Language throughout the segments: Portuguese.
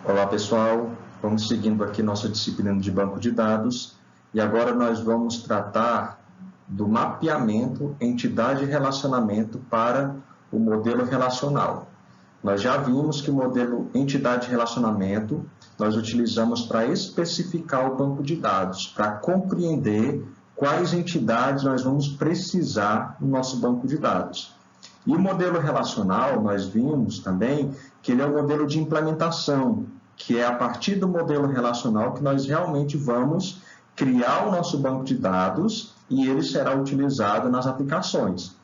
Olá pessoal, vamos seguindo aqui nossa disciplina de banco de dados e agora nós vamos tratar do mapeamento entidade e relacionamento para o modelo relacional. Nós já vimos que o modelo entidade e relacionamento nós utilizamos para especificar o banco de dados, para compreender quais entidades nós vamos precisar no nosso banco de dados. E o modelo relacional, nós vimos também que ele é um modelo de implementação, que é a partir do modelo relacional que nós realmente vamos criar o nosso banco de dados e ele será utilizado nas aplicações.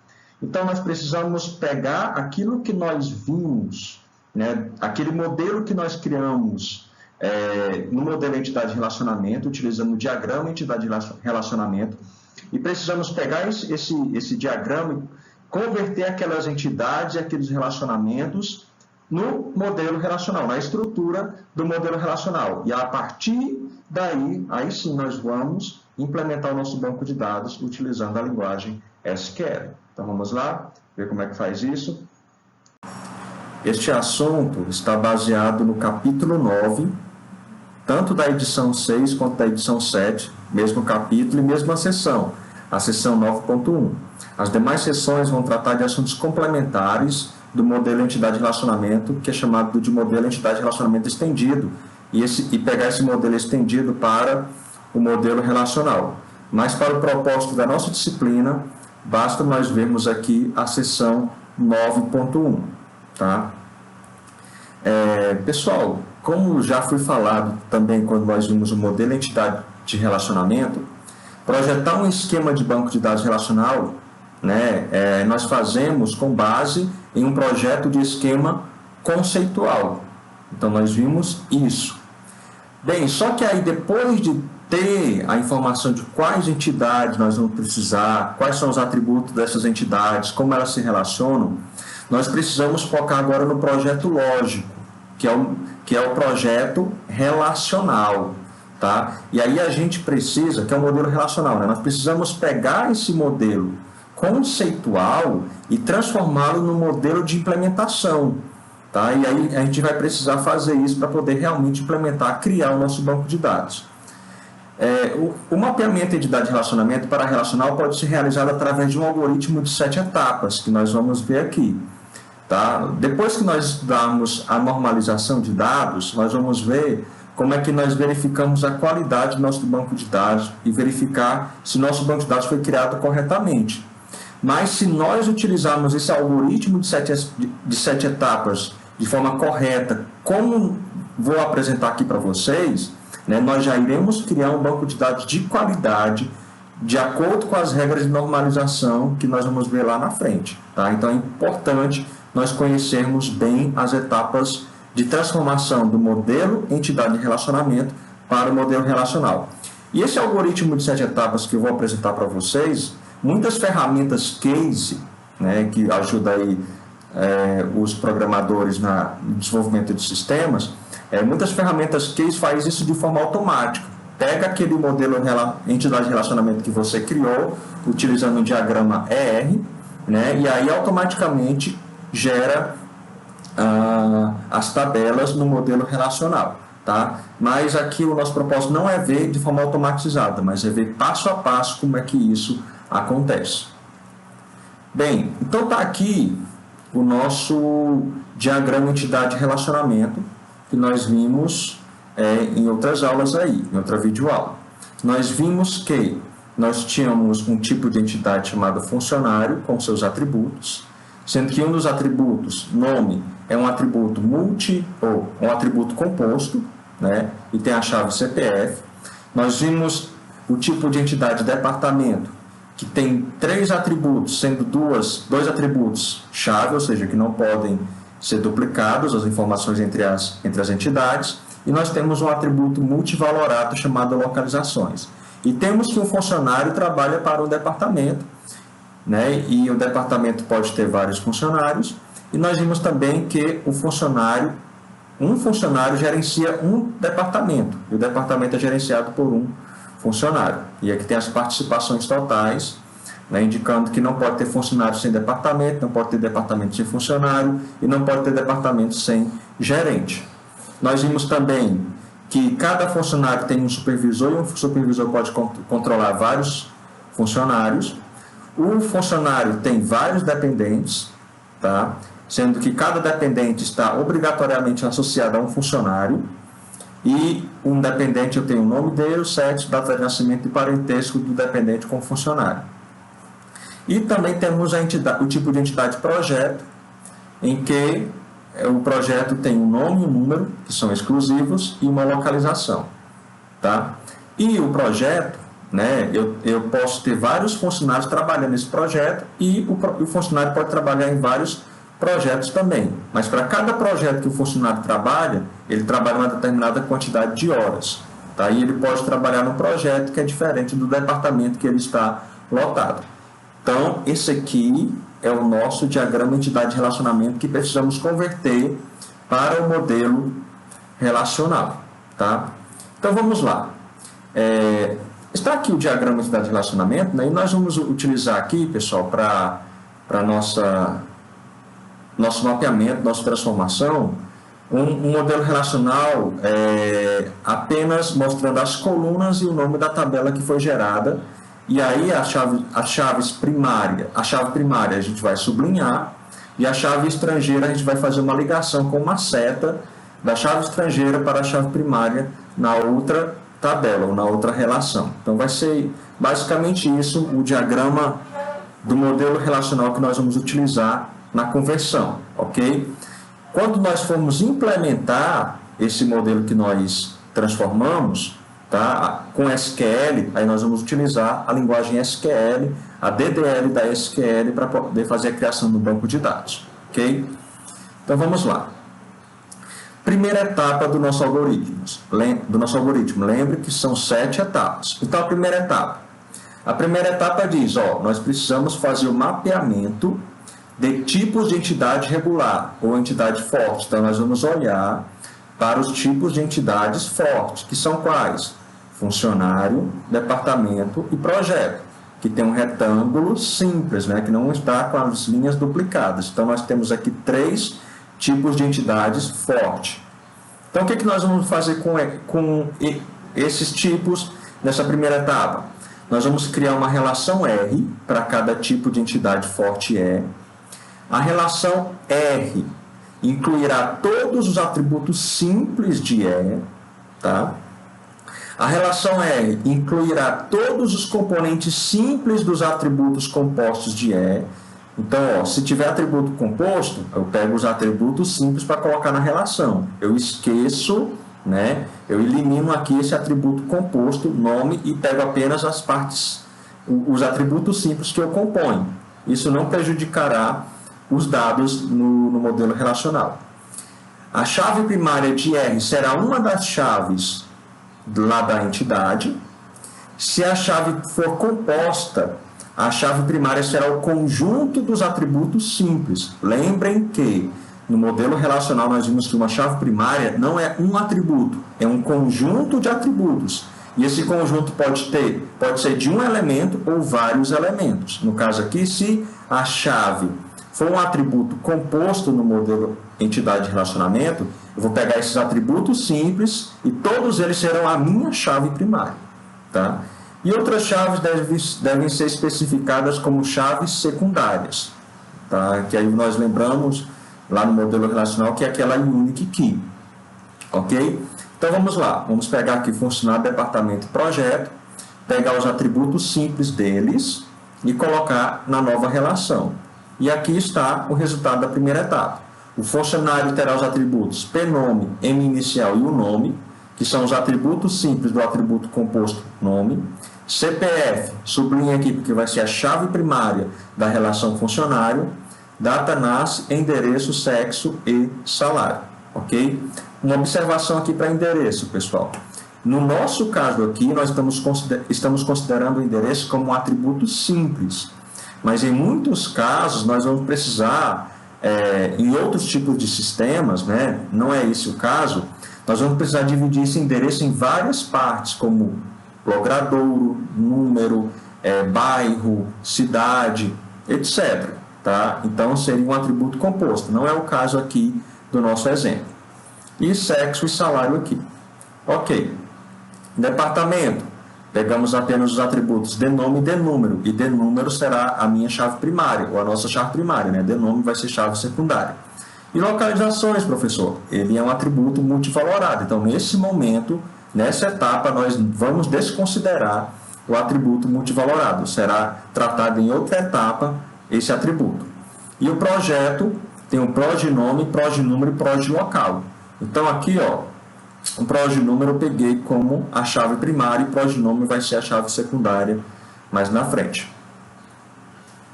Então, nós precisamos pegar aquilo que nós vimos, né, aquele modelo que nós criamos no modelo entidade relacionamento, utilizando o diagrama entidade relacionamento, e precisamos pegar esse diagrama, converter aquelas entidades e aqueles relacionamentos no modelo relacional, na estrutura do modelo relacional. E a partir daí, aí sim nós vamos implementar o nosso banco de dados utilizando a linguagem SQL. Então vamos lá, ver como é que faz isso. Este assunto está baseado no capítulo 9, tanto da edição 6 quanto da edição 7, mesmo capítulo e mesma seção, a seção 9.1. As demais seções vão tratar de assuntos complementares do modelo entidade-relacionamento, que é chamado de modelo entidade-relacionamento estendido, e pegar esse modelo estendido para o modelo relacional. Mas para o propósito da nossa disciplina, basta nós vermos aqui a seção 9.1. Tá? Pessoal, como já foi falado também quando nós vimos o modelo entidade de relacionamento, projetar um esquema de banco de dados relacional, né, nós fazemos com base em um projeto de esquema conceitual. Então, nós vimos isso. Bem, só que aí depois de ter a informação de quais entidades nós vamos precisar, quais são os atributos dessas entidades, como elas se relacionam, nós precisamos focar agora no projeto lógico, que é o projeto relacional. Tá? E aí a gente precisa, que é o modelo relacional, né? Nós precisamos pegar esse modelo conceitual e transformá-lo no modelo de implementação. Tá? E aí a gente vai precisar fazer isso para poder realmente implementar, criar o nosso banco de dados. O mapeamento de entidade de relacionamento para relacional pode ser realizado através de um algoritmo de 7 etapas, que nós vamos ver aqui. Tá? Depois que nós estudarmos a normalização de dados, nós vamos ver como é que nós verificamos a qualidade do nosso banco de dados e verificar se nosso banco de dados foi criado corretamente. Mas se nós utilizarmos esse algoritmo de 7 etapas de forma correta, como vou apresentar aqui para vocês, né, nós já iremos criar um banco de dados de qualidade de acordo com as regras de normalização que nós vamos ver lá na frente. Tá? Então é importante nós conhecermos bem as etapas de transformação do modelo entidade de relacionamento para o modelo relacional. E esse algoritmo de 7 etapas que eu vou apresentar para vocês, muitas ferramentas case, né, que ajudam aí, os programadores no desenvolvimento de sistemas, muitas ferramentas case fazem isso de forma automática. Pega aquele modelo entidade de relacionamento que você criou, utilizando o diagrama ER, né, e aí automaticamente gera as tabelas no modelo relacional, tá? Mas aqui o nosso propósito não é ver de forma automatizada, mas é ver passo a passo como é que isso acontece. Bem, então está aqui o nosso diagrama entidade relacionamento que nós vimos em outras aulas aí, em outra videoaula. Nós vimos que nós tínhamos um tipo de entidade chamado funcionário com seus atributos, sendo que um dos atributos, nome, é um atributo ou um atributo composto, né, e tem a chave CPF. Nós vimos o tipo de entidade departamento, que tem 3 atributos, sendo dois atributos chave, ou seja, que não podem ser duplicados, as informações entre as entidades, e nós temos um atributo multivalorado chamado localizações. E temos que um funcionário trabalha para um departamento, né, e o departamento pode ter vários funcionários, e nós vimos também que um funcionário gerencia um departamento, e o departamento é gerenciado por um funcionário. E aqui tem as participações totais, né, indicando que não pode ter funcionário sem departamento, não pode ter departamento sem funcionário, e não pode ter departamento sem gerente. Nós vimos também que cada funcionário tem um supervisor e um supervisor pode controlar vários funcionários. O funcionário tem vários dependentes, tá? Sendo que cada dependente está obrigatoriamente associado a um funcionário. E um dependente, eu tenho o nome dele, o sexo, data de nascimento e parentesco do dependente com o funcionário. E também temos o tipo de entidade projeto, em que o projeto tem um nome e um número, que são exclusivos, e uma localização. Tá? E o projeto, né, eu posso ter vários funcionários trabalhando nesse projeto e o funcionário pode trabalhar em vários projetos também. Mas para cada projeto que o funcionário trabalha, ele trabalha uma determinada quantidade de horas. Tá? E ele pode trabalhar num projeto que é diferente do departamento que ele está lotado. Então, esse aqui é o nosso diagrama entidade de relacionamento que precisamos converter para o modelo relacional. Tá? Então, vamos lá. Está aqui o diagrama entidade de relacionamento, né? E nós vamos utilizar aqui, pessoal, para nosso mapeamento, nossa transformação, um modelo relacional apenas mostrando as colunas e o nome da tabela que foi gerada. E aí a chave primária a gente vai sublinhar e a chave estrangeira a gente vai fazer uma ligação com uma seta da chave estrangeira para a chave primária na outra tabela ou na outra relação. Então vai ser basicamente isso o diagrama do modelo relacional que nós vamos utilizar na conversão, ok? Quando nós formos implementar esse modelo que nós transformamos, tá? Com SQL, aí nós vamos utilizar a linguagem SQL, a DDL da SQL para poder fazer a criação do banco de dados, ok? Então vamos lá. Primeira etapa do nosso algoritmo. Lembre que são 7 etapas. Então a primeira etapa diz, nós precisamos fazer o mapeamento de tipos de entidade regular ou entidade forte. Então nós vamos olhar para os tipos de entidades fortes, que são quais? Funcionário, departamento e projeto, que tem um retângulo simples, né, que não está com as linhas duplicadas. Então, nós temos aqui 3 tipos de entidades fortes. Então, o que nós vamos fazer com esses tipos nessa primeira etapa? Nós vamos criar uma relação R para cada tipo de entidade forte E. A relação R incluirá todos os atributos simples de E, tá? A relação R incluirá todos os componentes simples dos atributos compostos de E. Então, se tiver atributo composto, eu pego os atributos simples para colocar na relação. Eu esqueço, né? Eu elimino aqui esse atributo composto, nome, e pego apenas as partes, os atributos simples que eu componho. Isso não prejudicará os dados no modelo relacional. A chave primária de R será uma das chaves lá da entidade. Se a chave for composta, a chave primária será o conjunto dos atributos simples. Lembrem que no modelo relacional nós vimos que uma chave primária não é um atributo, é um conjunto de atributos. E esse conjunto pode ser de um elemento ou vários elementos. No caso aqui, se a chave for um atributo composto no modelo entidade de relacionamento, eu vou pegar esses atributos simples e todos eles serão a minha chave primária. Tá? E outras chaves devem ser especificadas como chaves secundárias. Tá? Que aí nós lembramos lá no modelo relacional que é aquela unique key. Ok? Então vamos lá. Vamos pegar aqui funcionário, departamento e projeto, pegar os atributos simples deles e colocar na nova relação. E aqui está o resultado da primeira etapa. O funcionário terá os atributos pnome, m inicial e o nome, que são os atributos simples do atributo composto nome. CPF, sublinha aqui porque vai ser a chave primária da relação funcionário. Data nasce, endereço, sexo e salário. Ok? Uma observação aqui para endereço, pessoal. No nosso caso aqui, nós estamos considerando o endereço como um atributo simples. Mas em muitos casos, nós vamos precisar, em outros tipos de sistemas, né, não é esse o caso, nós vamos precisar dividir esse endereço em várias partes, como logradouro, número, bairro, cidade, etc. Tá? Então, seria um atributo composto. Não é o caso aqui do nosso exemplo. e sexo e salário aqui. Ok. Departamento. Pegamos apenas os atributos denome e denúmero. E denúmero será a minha chave primária, ou a nossa chave primária, né? Denome vai ser chave secundária. E localizações, professor. Ele é um atributo multivalorado. Então, nesse momento, nessa etapa, nós vamos desconsiderar o atributo multivalorado. Será tratado em outra etapa esse atributo. E o projeto tem o prognome, prognúmero e proglocal. Então, aqui, ó, o prognúmero eu peguei como a chave primária e o prognome vai ser a chave secundária mais na frente.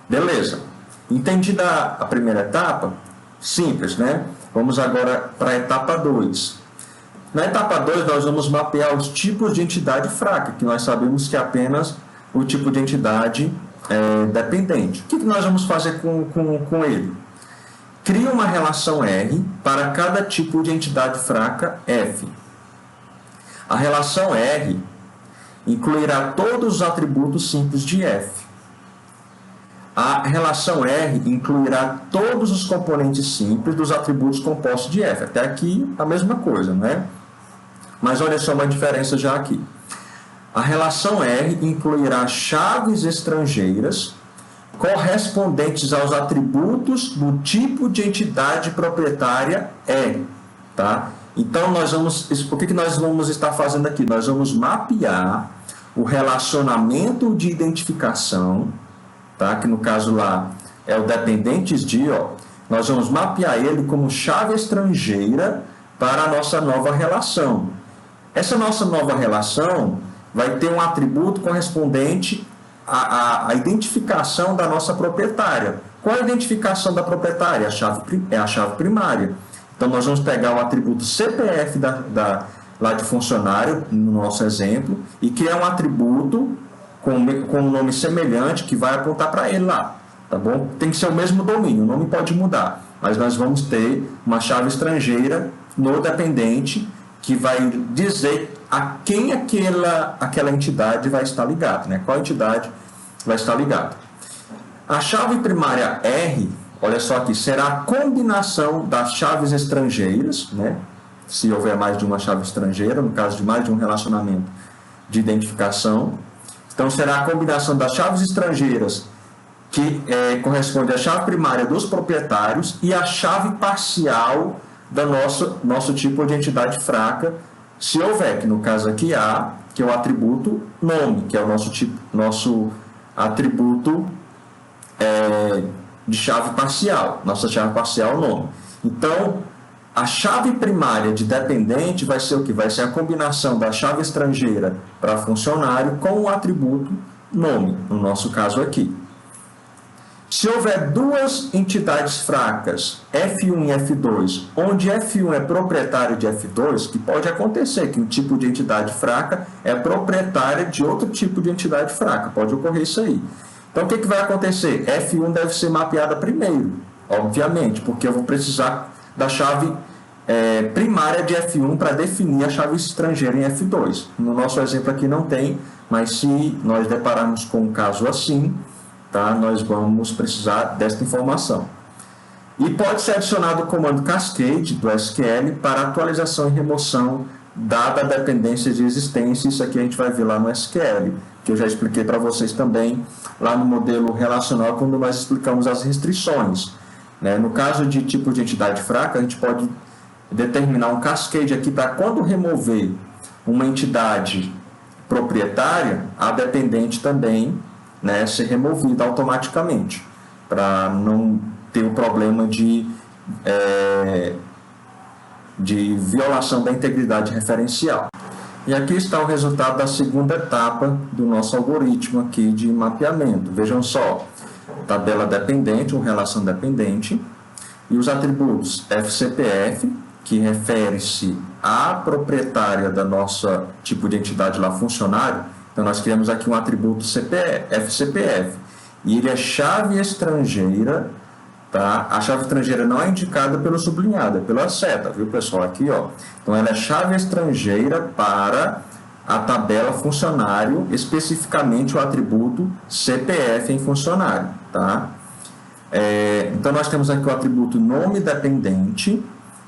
Beleza. Entendida a primeira etapa? Simples, né? Vamos agora para a etapa 2. Na etapa 2, nós vamos mapear os tipos de entidade fraca, que nós sabemos que é apenas o tipo de entidade dependente. O que nós vamos fazer com ele? Cria uma relação R para cada tipo de entidade fraca F. A relação R incluirá todos os atributos simples de F. A relação R incluirá todos os componentes simples dos atributos compostos de F. Até aqui a mesma coisa, né? Mas olha só uma diferença já aqui. A relação R incluirá chaves estrangeiras correspondentes aos atributos do tipo de entidade proprietária E. Tá? Então, o que nós vamos estar fazendo aqui? Nós vamos mapear o relacionamento de identificação, tá? Que no caso lá é o dependentes de, ó, nós vamos mapear ele como chave estrangeira para a nossa nova relação. Essa nossa nova relação vai ter um atributo correspondente à administração da nossa proprietária. Qual é a identificação da proprietária? É a chave primária. Então, nós vamos pegar o atributo CPF lá de funcionário, no nosso exemplo, e criar um atributo com um nome semelhante que vai apontar para ele lá. Tá bom? Tem que ser o mesmo domínio, o nome pode mudar, mas nós vamos ter uma chave estrangeira no dependente que vai dizer a quem aquela entidade vai estar ligada, né? Qual entidade vai estar ligada. A chave primária R, olha só aqui, será a combinação das chaves estrangeiras, né? Se houver mais de uma chave estrangeira, no caso de mais de um relacionamento de identificação. Então, será a combinação das chaves estrangeiras que corresponde à chave primária dos proprietários e a chave parcial do nosso tipo de entidade fraca, se houver, que no caso aqui há, que é o atributo nome, que é o nosso atributo de chave parcial, nossa chave parcial nome. Então, a chave primária de dependente vai ser o que? Vai ser a combinação da chave estrangeira para funcionário com o atributo nome, no nosso caso aqui. Se houver duas entidades fracas, F1 e F2, onde F1 é proprietário de F2, que pode acontecer que um tipo de entidade fraca é proprietária de outro tipo de entidade fraca, pode ocorrer isso aí. Então, o que vai acontecer? F1 deve ser mapeada primeiro, obviamente, porque eu vou precisar da chave primária de F1 para definir a chave estrangeira em F2. No nosso exemplo aqui não tem, mas se nós depararmos com um caso assim, tá, nós vamos precisar desta informação. E pode ser adicionado o comando cascade do SQL para atualização e remoção dada a dependência de existência. Isso aqui a gente vai ver lá no SQL, que eu já expliquei para vocês também lá no modelo relacional, quando nós explicamos as restrições. Né? No caso de tipo de entidade fraca, a gente pode determinar um cascade aqui para quando remover uma entidade proprietária, a dependente também, né, ser removida automaticamente, para não ter o problema de violação da integridade referencial. E aqui está o resultado da segunda etapa do nosso algoritmo aqui de mapeamento. Vejam só, tabela dependente, ou relação dependente, e os atributos FCPF, que refere-se à proprietária da nossa tipo de entidade lá, funcionário. Então, nós criamos aqui um atributo FCPF, e ele é chave estrangeira, tá? A chave estrangeira não é indicada pelo sublinhado, é pela seta, viu, pessoal? Aqui, ó. Então, ela é chave estrangeira para a tabela funcionário, especificamente o atributo CPF em funcionário, tá? Então, nós temos aqui o atributo nome dependente,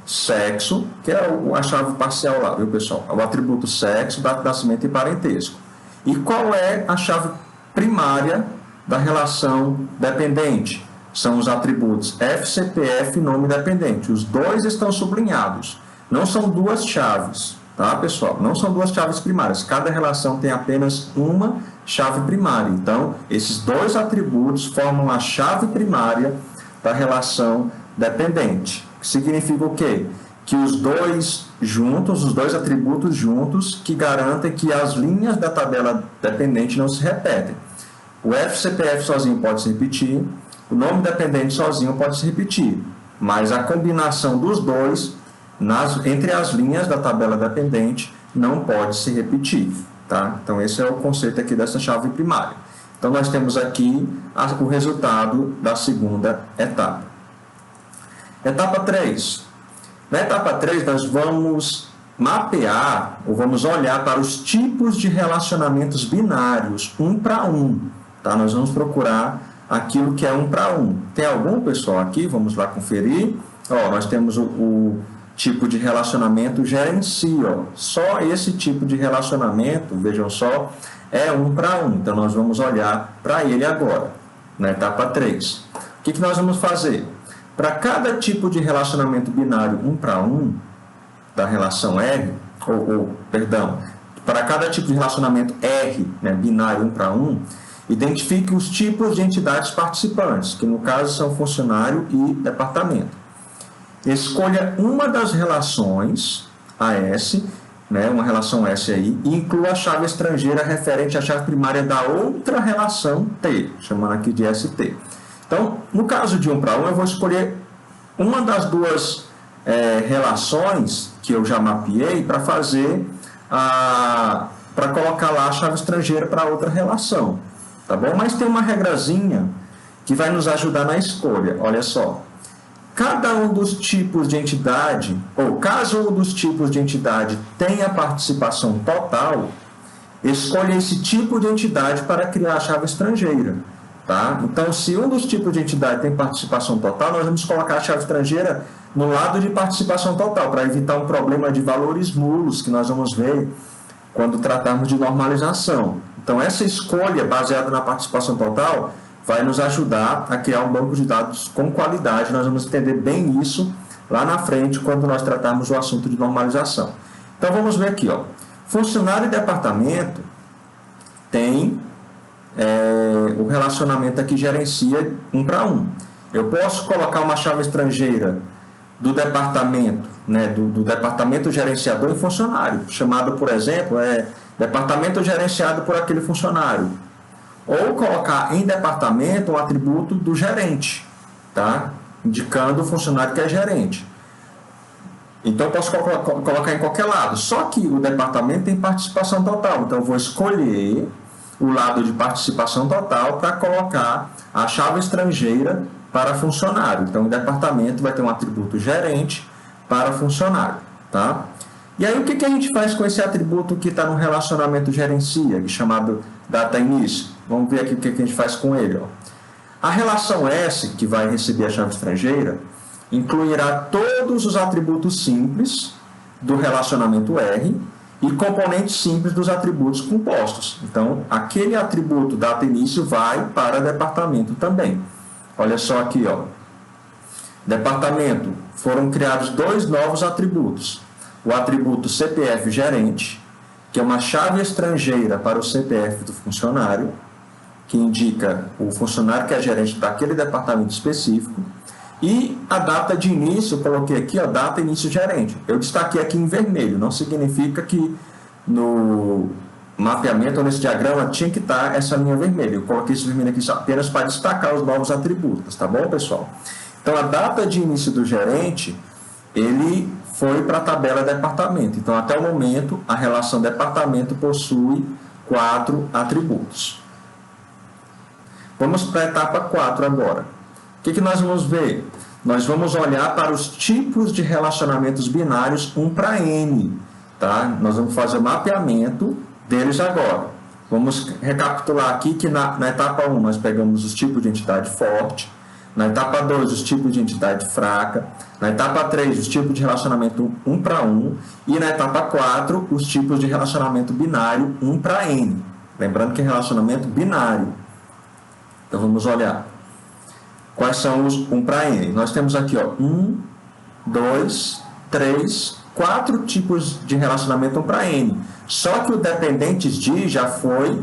sexo, que é a chave parcial lá, viu, pessoal? O atributo sexo, data de nascimento e parentesco. E qual é a chave primária da relação dependente? São os atributos FCPF e nome dependente. Os dois estão sublinhados. Não são duas chaves, tá, pessoal? Não são duas chaves primárias. Cada relação tem apenas uma chave primária. Então, esses dois atributos formam a chave primária da relação dependente. Significa o quê? Que os dois juntos, os dois atributos juntos, que garantem que as linhas da tabela dependente não se repetem. O FCPF sozinho pode se repetir, o nome dependente sozinho pode se repetir, mas a combinação dos dois entre as linhas da tabela dependente não pode se repetir, tá? Então esse é o conceito aqui dessa chave primária. Então nós temos aqui o resultado da segunda etapa. Etapa 3. Na etapa 3 nós vamos mapear, ou vamos olhar para os tipos de relacionamentos binários, 1 para 1. Tá? Nós vamos procurar aquilo que é 1 para 1. Tem algum, pessoal, aqui? Vamos lá conferir. Ó, nós temos o tipo de relacionamento gerencia. Só esse tipo de relacionamento, vejam só, é 1 para 1. Então, nós vamos olhar para ele agora, na etapa 3. O que nós vamos fazer? Para cada tipo de relacionamento binário 1 para 1, da relação R, para cada tipo de relacionamento R, né, binário 1 para 1, identifique os tipos de entidades participantes, que no caso são funcionário e departamento. Escolha uma das relações, a S, né, uma relação S aí, e inclua a chave estrangeira referente à chave primária da outra relação T, chamando aqui de ST. Então, no caso de 1 para 1, eu vou escolher uma das duas relações que eu já mapeei para fazer para colocar lá a chave estrangeira para outra relação, tá bom? Mas tem uma regrazinha que vai nos ajudar na escolha. Olha só, cada um dos tipos de entidade, ou caso um dos tipos de entidade tenha participação total, escolha esse tipo de entidade para criar a chave estrangeira. Tá? Então, se um dos tipos de entidade tem participação total, nós vamos colocar a chave estrangeira no lado de participação total, para evitar um problema de valores nulos que nós vamos ver quando tratarmos de normalização. Então, essa escolha baseada na participação total vai nos ajudar a criar um banco de dados com qualidade. Nós vamos entender bem isso lá na frente, quando nós tratarmos o assunto de normalização. Então, vamos ver aqui, ó. Funcionário e departamento tem o relacionamento aqui gerencia 1 para 1. Eu posso colocar uma chave estrangeira do departamento, né, do departamento gerenciador em funcionário, chamado, por exemplo, departamento gerenciado por aquele funcionário. Ou colocar em departamento um atributo do gerente, tá? Indicando o funcionário que é gerente. Então, eu posso colocar em qualquer lado. Só que o departamento tem participação total. Então, eu vou escolher o lado de participação total para colocar a chave estrangeira para funcionário. Então, o departamento vai ter um atributo gerente para funcionário, tá? E aí, o que a gente faz com esse atributo que está no relacionamento gerencia, chamado data início? Vamos ver aqui o que a gente faz com ele, ó. A relação S, que vai receber a chave estrangeira, incluirá todos os atributos simples do relacionamento R e componentes simples dos atributos compostos. Então, aquele atributo data início vai para departamento também. Olha só aqui, ó. Departamento, foram criados 2 novos atributos. O atributo CPF gerente, que é uma chave estrangeira para o CPF do funcionário, que indica o funcionário que é gerente daquele departamento específico. E a data de início, eu coloquei aqui a data início gerente. Eu destaquei aqui em vermelho, não significa que no mapeamento ou nesse diagrama tinha que estar essa linha vermelha. Eu coloquei esse vermelho aqui apenas para destacar os novos atributos, tá bom, pessoal? Então, a data de início do gerente, ele foi para a tabela departamento. Então, até o momento, a relação departamento possui 4 atributos. Vamos para a etapa 4 agora. O que nós vamos ver? Nós vamos olhar para os tipos de relacionamentos binários 1 para N. Tá? Nós vamos fazer o mapeamento deles agora. Vamos recapitular aqui que na etapa 1 nós pegamos os tipos de entidade forte. Na etapa 2, os tipos de entidade fraca. Na etapa 3, os tipos de relacionamento 1 para 1. E na etapa 4, os tipos de relacionamento binário 1 para N. Lembrando que é relacionamento binário. Então, vamos olhar. Quais são os 1 para N? Nós temos aqui, ó, 1, 2, 3, 4 tipos de relacionamento 1 para N. Só que o dependentes de já foi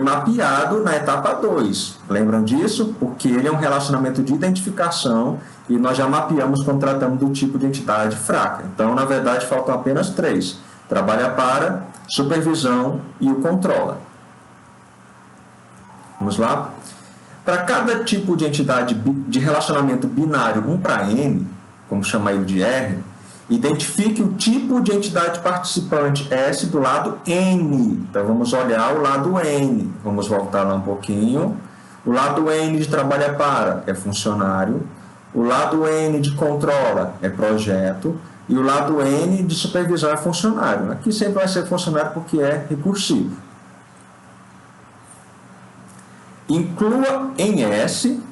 mapeado na etapa 2. Lembram disso? Porque ele é um relacionamento de identificação e nós já mapeamos quando tratamos do tipo de entidade fraca. Então, na verdade, faltam apenas 3. Trabalha para, supervisão e o controla. Vamos lá? Para cada tipo de entidade de relacionamento binário 1 para N, vamos chamar ele de R, identifique o tipo de entidade participante S do lado N. Então, vamos olhar o lado N. Vamos voltar lá um pouquinho. O lado N de trabalha para é funcionário. O lado N de controla é projeto. E o lado N de supervisão é funcionário. Aqui sempre vai ser funcionário porque é recursivo. Inclua em S,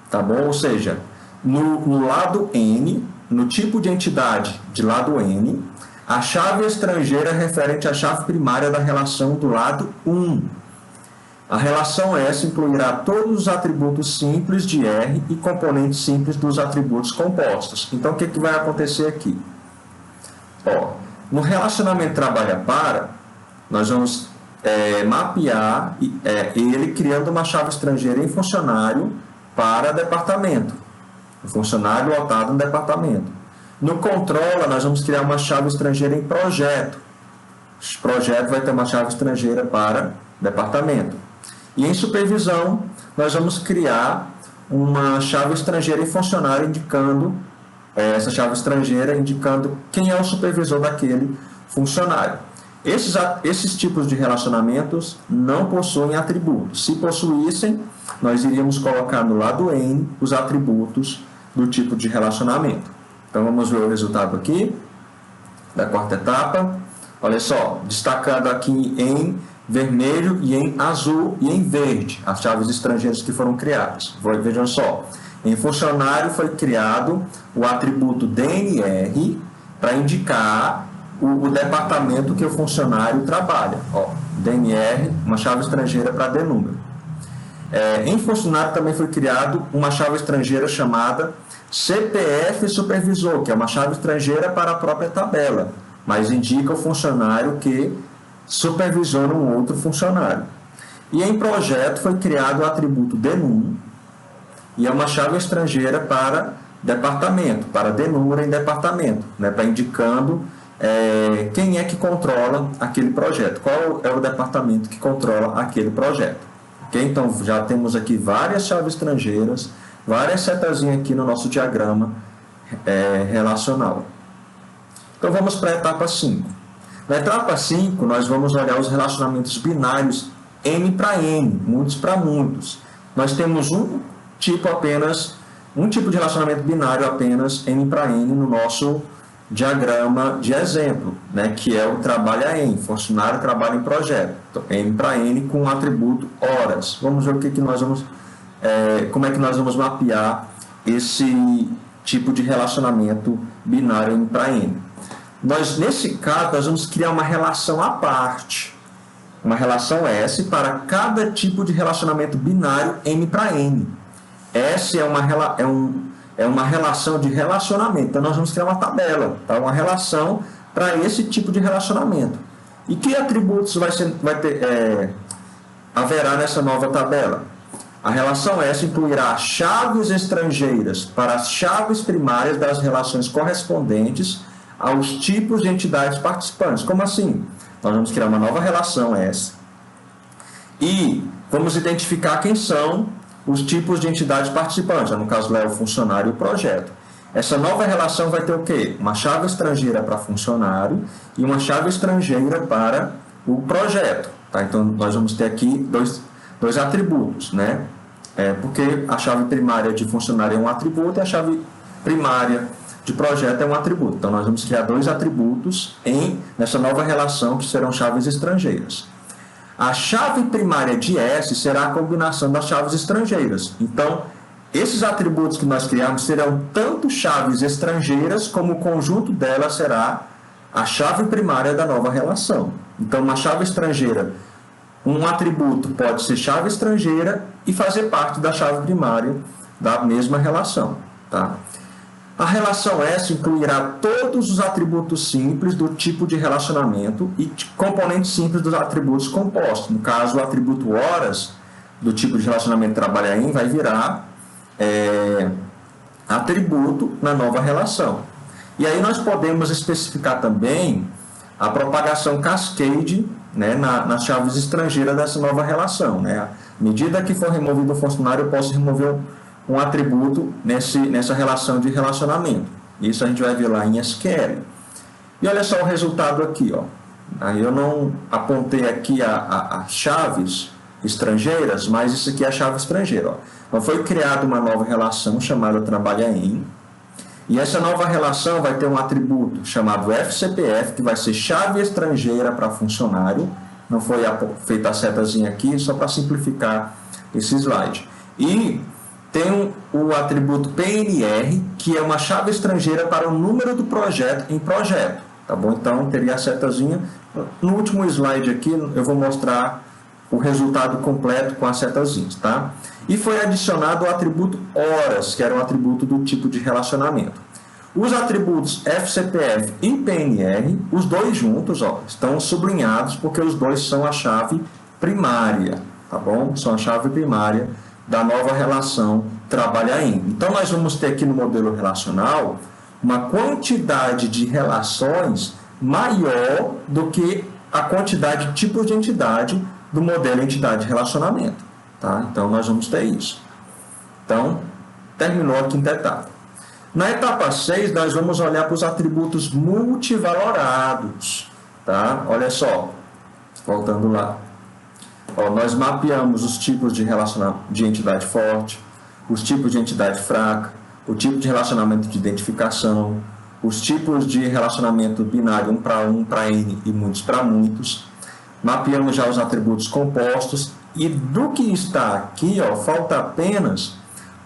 tá bom? Ou seja, no lado N, no tipo de entidade de lado N, a chave estrangeira é referente à chave primária da relação do lado 1. A relação S incluirá todos os atributos simples de R e componentes simples dos atributos compostos. Então, o que vai acontecer aqui? Ó, no relacionamento trabalha para, nós vamos mapear ele criando uma chave estrangeira em funcionário para departamento. O funcionário lotado no departamento. No controla, nós vamos criar uma chave estrangeira em projeto. O projeto vai ter uma chave estrangeira para departamento. E em supervisão, nós vamos criar uma chave estrangeira em funcionário, indicando essa chave estrangeira, indicando quem é o supervisor daquele funcionário. Esses tipos de relacionamentos não possuem atributos. Se possuíssem, nós iríamos colocar no lado N os atributos do tipo de relacionamento. Então, vamos ver o resultado aqui da quarta etapa. Olha só, destacando aqui em vermelho e em azul e em verde as chaves estrangeiras que foram criadas. Vejam só, em funcionário foi criado o atributo DNR para indicar o departamento que o funcionário trabalha. Ó, DNR, uma chave estrangeira para D número. Em funcionário também foi criado uma chave estrangeira chamada CPF supervisor, que é uma chave estrangeira para a própria tabela, mas indica o funcionário que supervisiona um outro funcionário. E em projeto foi criado o atributo DNUM, e é uma chave estrangeira para departamento, para D número em departamento, né, para indicando quem é que controla aquele projeto, qual é o departamento que controla aquele projeto. Okay? Então, já temos aqui várias chaves estrangeiras, várias setazinhas aqui no nosso diagrama relacional. Então, vamos para a etapa 5. Na etapa 5, nós vamos olhar os relacionamentos binários N para N, muitos para muitos. Nós temos um tipo de relacionamento binário apenas N para N no nosso diagrama de exemplo, né, que é o trabalha em, funcionário trabalha em projeto. Então, N para N com o atributo horas. Vamos ver como é que nós vamos mapear esse tipo de relacionamento binário N para N. Nesse caso, nós vamos criar uma relação à parte, uma relação S para cada tipo de relacionamento binário M para N. S é uma relação de relacionamento. Então, nós vamos criar uma tabela, tá? Uma relação para esse tipo de relacionamento. E que atributos haverá nessa nova tabela? A relação S incluirá chaves estrangeiras para as chaves primárias das relações correspondentes aos tipos de entidades participantes. Como assim? Nós vamos criar uma nova relação S e vamos identificar quem são os tipos de entidades participantes. No caso, lá é o funcionário e o projeto. Essa nova relação vai ter o quê? Uma chave estrangeira para funcionário e uma chave estrangeira para o projeto. Tá? Então, nós vamos ter aqui dois atributos, né? Porque a chave primária de funcionário é um atributo e a chave primária de projeto é um atributo. Então, nós vamos criar dois atributos nessa nova relação, que serão chaves estrangeiras. A chave primária de S será a combinação das chaves estrangeiras. Então, esses atributos que nós criamos serão tanto chaves estrangeiras, como o conjunto delas será a chave primária da nova relação. Então, uma chave estrangeira, um atributo pode ser chave estrangeira e fazer parte da chave primária da mesma relação. Tá? A relação S incluirá todos os atributos simples do tipo de relacionamento e componentes simples dos atributos compostos. No caso, o atributo horas do tipo de relacionamento trabalha em vai virar atributo na nova relação. E aí nós podemos especificar também a propagação cascade, né, nas chaves estrangeiras dessa nova relação. Né? À medida que for removido o funcionário, eu posso remover um atributo nessa relação de relacionamento. Isso a gente vai ver lá em SQL. E olha só o resultado aqui. Ó. Aí eu não apontei aqui as chaves estrangeiras, mas isso aqui é a chave estrangeira. Ó. Então foi criada uma nova relação chamada trabalha em, e essa nova relação vai ter um atributo chamado FCPF, que vai ser chave estrangeira para funcionário. Não foi feita a setazinha aqui, só para simplificar esse slide. E tem o atributo PNR, que é uma chave estrangeira para o número do projeto em projeto. Tá bom? Então, teria a setazinha. No último slide aqui, eu vou mostrar o resultado completo com as setazinhas, tá? E foi adicionado o atributo horas, que era um atributo do tipo de relacionamento. Os atributos FCPF e PNR, os dois juntos, ó, estão sublinhados porque os dois são a chave primária, tá bom? São a chave primária da nova relação trabalha em. Então, nós vamos ter aqui no modelo relacional uma quantidade de relações maior do que a quantidade de tipos de entidade do modelo entidade-relacionamento. Tá? Então, nós vamos ter isso. Então, terminou a quinta etapa. Na etapa 6, nós vamos olhar para os atributos multivalorados. Tá? Olha só, voltando lá. Ó, nós mapeamos os tipos de entidade forte, os tipos de entidade fraca, o tipo de relacionamento de identificação, os tipos de relacionamento binário 1 para 1, para N e muitos para muitos. Mapeamos já os atributos compostos e do que está aqui, ó, falta apenas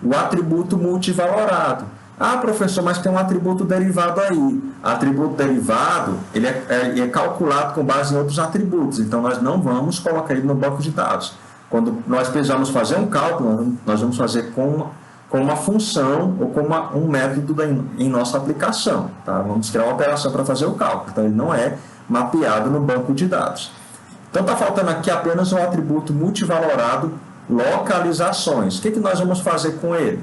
o atributo multivalorado. Ah, professor, mas tem um atributo derivado aí. Atributo derivado, ele é calculado com base em outros atributos, então nós não vamos colocar ele no banco de dados. Quando nós precisamos fazer um cálculo, nós vamos fazer com uma função ou com um método em nossa aplicação. Tá? Vamos criar uma operação para fazer o cálculo, então ele não é mapeado no banco de dados. Então está faltando aqui apenas o atributo multivalorado localizações. O que nós vamos fazer com ele?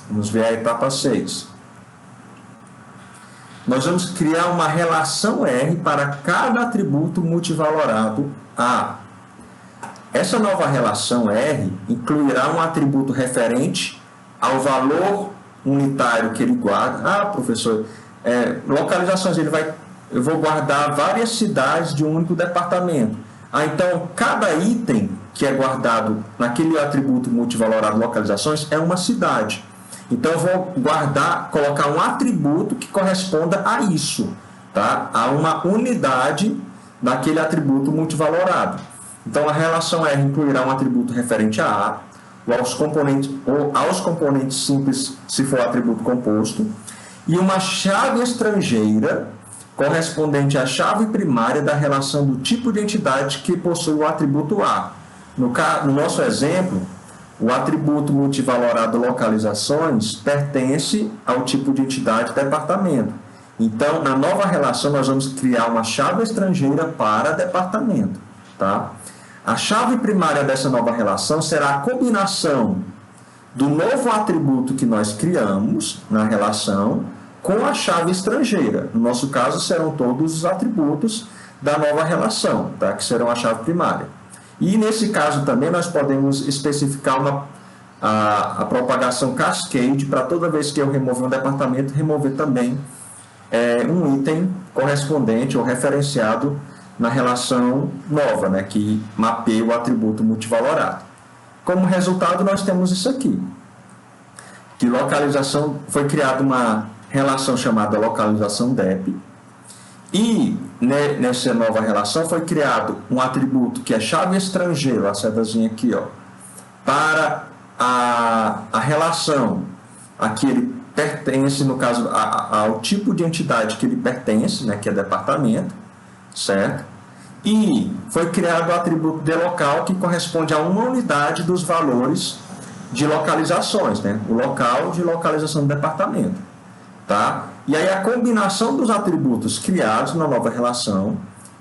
Vamos ver a etapa 6. Nós vamos criar uma relação R para cada atributo multivalorado A. Essa nova relação R incluirá um atributo referente ao valor unitário que ele guarda. Ah, professor, localizações, eu vou guardar várias cidades de um único departamento. Ah, então, cada item que é guardado naquele atributo multivalorado localizações é uma cidade. Então, eu vou colocar um atributo que corresponda a isso, tá? A uma unidade daquele atributo multivalorado. Então, a relação R incluirá um atributo referente a A, ou aos componentes simples, se for atributo composto, e uma chave estrangeira correspondente à chave primária da relação do tipo de entidade que possui o atributo A. No nosso exemplo, o atributo multivalorado localizações pertence ao tipo de entidade departamento. Então, na nova relação, nós vamos criar uma chave estrangeira para departamento. Tá? A chave primária dessa nova relação será a combinação do novo atributo que nós criamos na relação com a chave estrangeira. No nosso caso, serão todos os atributos da nova relação, tá? Que serão a chave primária. E nesse caso também nós podemos especificar a propagação cascade para toda vez que eu remover um departamento, remover também um item correspondente ou referenciado na relação nova, né, que mapeia o atributo multivalorado. Como resultado, nós temos isso aqui, que localização, foi criada uma relação chamada localização DEP, e nessa nova relação foi criado um atributo que é chave estrangeira, a setazinha aqui, ó, para a relação a que ele pertence, no caso, ao tipo de entidade que ele pertence, né, que é departamento, certo? E foi criado o atributo de local, que corresponde a uma unidade dos valores de localizações, né? O local de localização do departamento, tá? E aí a combinação dos atributos criados na nova relação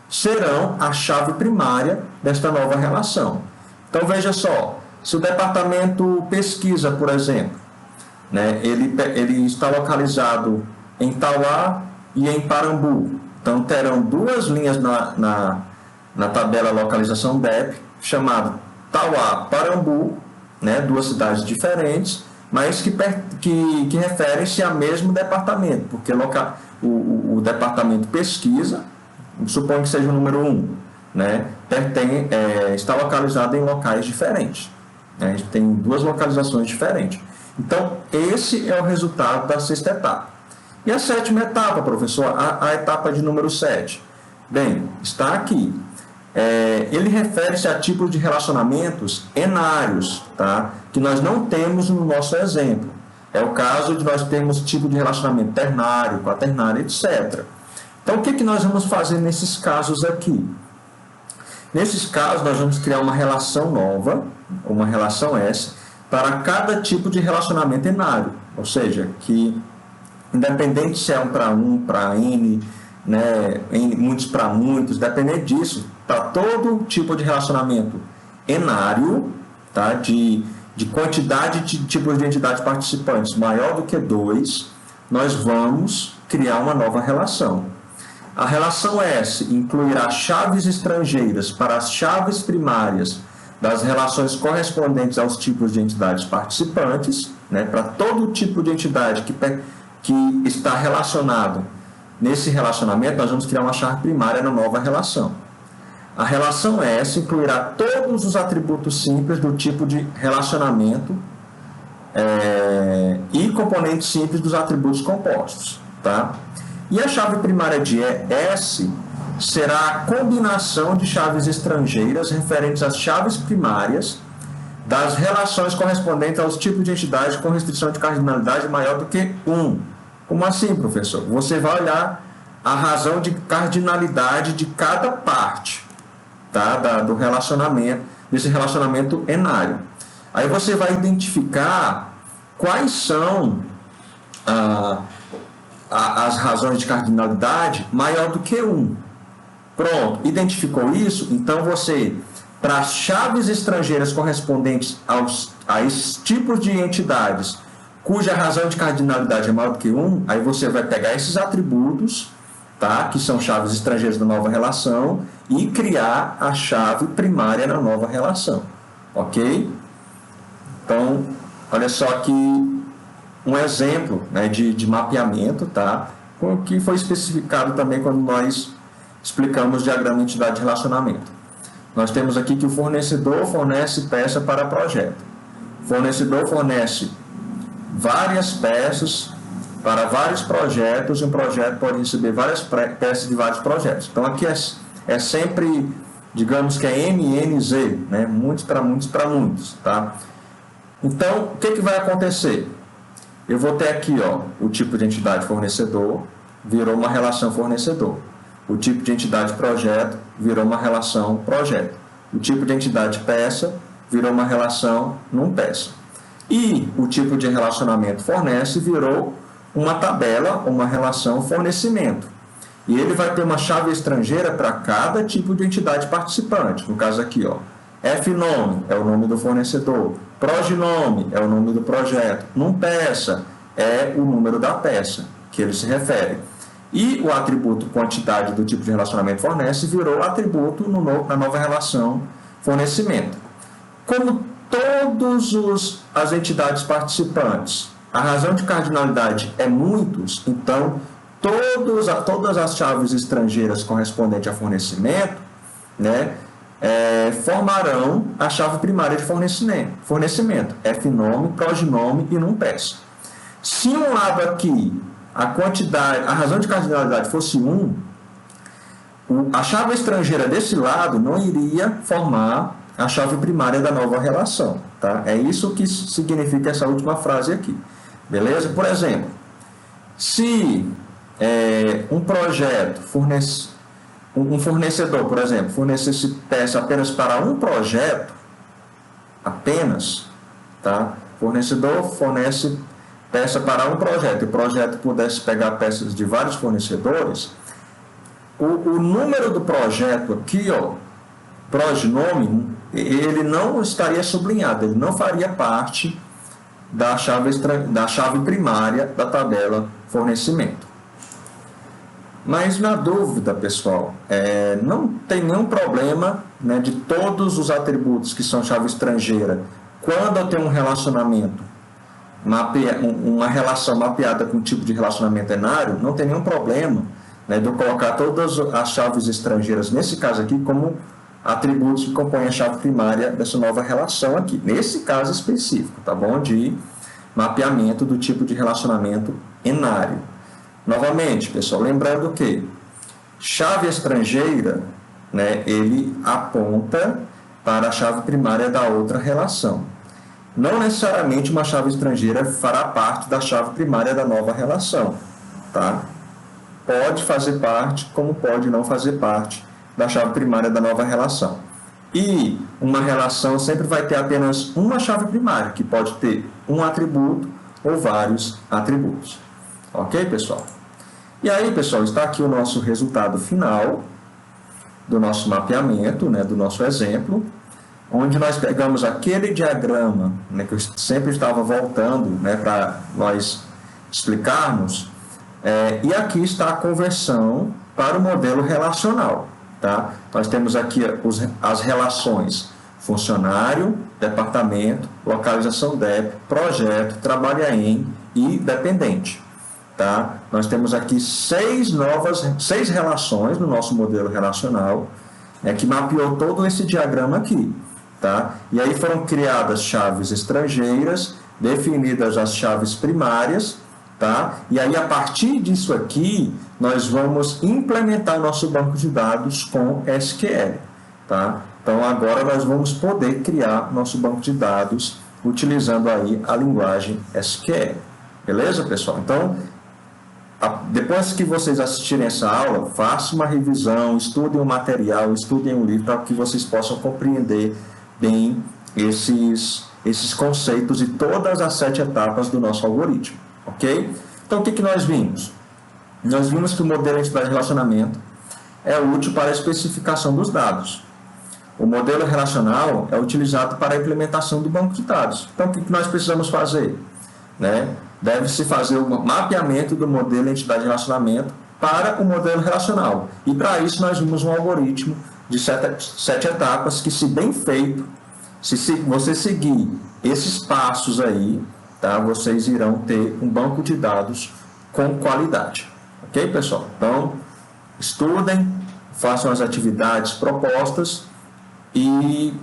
serão a chave primária desta nova relação. Então veja só, se o departamento pesquisa, por exemplo, né, ele está localizado em Tauá e em Parambu, então terão duas linhas na tabela localização DEP, chamado Tauá, Parambu, né, duas cidades diferentes, mas que referem-se ao mesmo departamento, porque o departamento pesquisa, suponho que seja o número 1, né, está localizado em locais diferentes. Né, a gente tem duas localizações diferentes. Então, esse é o resultado da sexta etapa. E a sétima etapa, professor, a etapa de número 7. Bem, está aqui. Ele refere-se a tipos de relacionamentos enários, tá? Que nós não temos no nosso exemplo. É o caso de nós termos tipo de relacionamento ternário, quaternário, etc. Então, o que nós vamos fazer nesses casos aqui? Nesses casos, nós vamos criar uma relação nova, uma relação S, para cada tipo de relacionamento enário. Ou seja, que independente se é um para N, né, muitos para muitos, dependendo disso, para todo tipo de relacionamento enário, tá, de quantidade de tipos de entidades participantes maior do que 2, nós vamos criar uma nova relação. A relação S incluirá chaves estrangeiras para as chaves primárias das relações correspondentes aos tipos de entidades participantes, né, para todo tipo de entidade que está relacionado nesse relacionamento, nós vamos criar uma chave primária na nova relação. A relação S incluirá todos os atributos simples do tipo de relacionamento e componentes simples dos atributos compostos, tá? E a chave primária de S será a combinação de chaves estrangeiras referentes às chaves primárias das relações correspondentes aos tipos de entidade com restrição de cardinalidade maior do que 1. Como assim, professor? Você vai olhar a razão de cardinalidade de cada parte, tá? Do relacionamento, desse relacionamento enário. Aí você vai identificar quais são as razões de cardinalidade maior do que 1. Pronto, identificou isso? Então você, para as chaves estrangeiras correspondentes a esses tipos de entidades cuja razão de cardinalidade é maior do que 1, aí você vai pegar esses atributos, tá, que são chaves estrangeiras da nova relação, e criar a chave primária na nova relação. Ok? Então, olha só aqui um exemplo, né, de mapeamento, tá, que foi especificado também quando nós explicamos o diagrama de entidade de relacionamento. Nós temos aqui que o fornecedor fornece peça para projeto. O fornecedor fornece várias peças para vários projetos, e um projeto pode receber várias peças de vários projetos. Então, aqui é sempre, digamos que é MNZ, né? Muitos para muitos para muitos, tá? Então, o que vai acontecer? Eu vou ter aqui, ó, o tipo de entidade fornecedor, virou uma relação fornecedor. O tipo de entidade projeto virou uma relação projeto. O tipo de entidade peça virou uma relação não peça. E o tipo de relacionamento fornece virou uma tabela, uma relação fornecimento. E ele vai ter uma chave estrangeira para cada tipo de entidade participante. No caso aqui, ó, F-nome é o nome do fornecedor, prognome é o nome do projeto, num peça é o número da peça que ele se refere. E o atributo quantidade do tipo de relacionamento fornece virou atributo na nova relação fornecimento. Como todas as entidades participantes, a razão de cardinalidade é muitos, então todas as chaves estrangeiras correspondentes a fornecimento, né, formarão a chave primária de fornecimento, F-nome, prognome e num peça. Se um lado aqui a razão de cardinalidade fosse 1, a chave estrangeira desse lado não iria formar a chave primária da nova relação, tá? É isso que significa essa última frase aqui, beleza? Por exemplo, se um projeto um fornecedor, por exemplo, fornecesse peça apenas para um projeto, apenas, tá? Fornecedor fornece peça para um projeto, e o projeto pudesse pegar peças de vários fornecedores, o número do projeto aqui, ó, prognome, ele não estaria sublinhado, ele não faria parte da chave primária da tabela fornecimento. Mas na dúvida, pessoal, não tem nenhum problema, né, de todos os atributos que são chave estrangeira, quando eu tenho um relacionamento, uma relação mapeada com o tipo de relacionamento enário, não tem nenhum problema, né, de eu colocar todas as chaves estrangeiras, nesse caso aqui, como atributos que compõem a chave primária dessa nova relação aqui, nesse caso específico, tá bom? De mapeamento do tipo de relacionamento enário. Novamente, pessoal, lembrando que chave estrangeira, né, ele aponta para a chave primária da outra relação. Não necessariamente uma chave estrangeira fará parte da chave primária da nova relação, tá? Pode fazer parte, como pode não fazer parte da chave primária da nova relação. E uma relação sempre vai ter apenas uma chave primária, que pode ter um atributo ou vários atributos. Ok, pessoal? E aí, pessoal, está aqui o nosso resultado final do nosso mapeamento, né, do nosso exemplo, onde nós pegamos aquele diagrama, né, que eu sempre estava voltando, né, para nós explicarmos, e aqui está a conversão para o modelo relacional. Tá? Nós temos aqui as relações funcionário, departamento, localização DEP, projeto, trabalha em e dependente. Tá? Nós temos aqui seis relações no nosso modelo relacional, que mapeou todo esse diagrama aqui. Tá? E aí foram criadas chaves estrangeiras, definidas as chaves primárias, tá? E aí, a partir disso aqui, nós vamos implementar nosso banco de dados com SQL. Tá? Então, agora nós vamos poder criar nosso banco de dados utilizando aí a linguagem SQL. Beleza, pessoal? Então, depois que vocês assistirem essa aula, façam uma revisão, estudem o material, estudem o livro, para que vocês possam compreender bem esses conceitos e todas as 7 etapas do nosso algoritmo. Ok? Então, o que nós vimos? Nós vimos que o modelo entidade relacionamento é útil para a especificação dos dados. O modelo relacional é utilizado para a implementação do banco de dados. Então, o que nós precisamos fazer? Né? Deve-se fazer o mapeamento do modelo entidade relacionamento para o modelo relacional. E, para isso, nós vimos um algoritmo de 7 etapas que, se bem feito, se você seguir esses passos aí, tá, vocês irão ter um banco de dados com qualidade. Ok, pessoal? Então, estudem, façam as atividades propostas e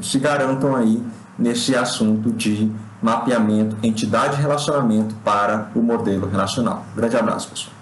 se garantam aí nesse assunto de mapeamento, entidade e relacionamento para o modelo relacional. Grande abraço, pessoal.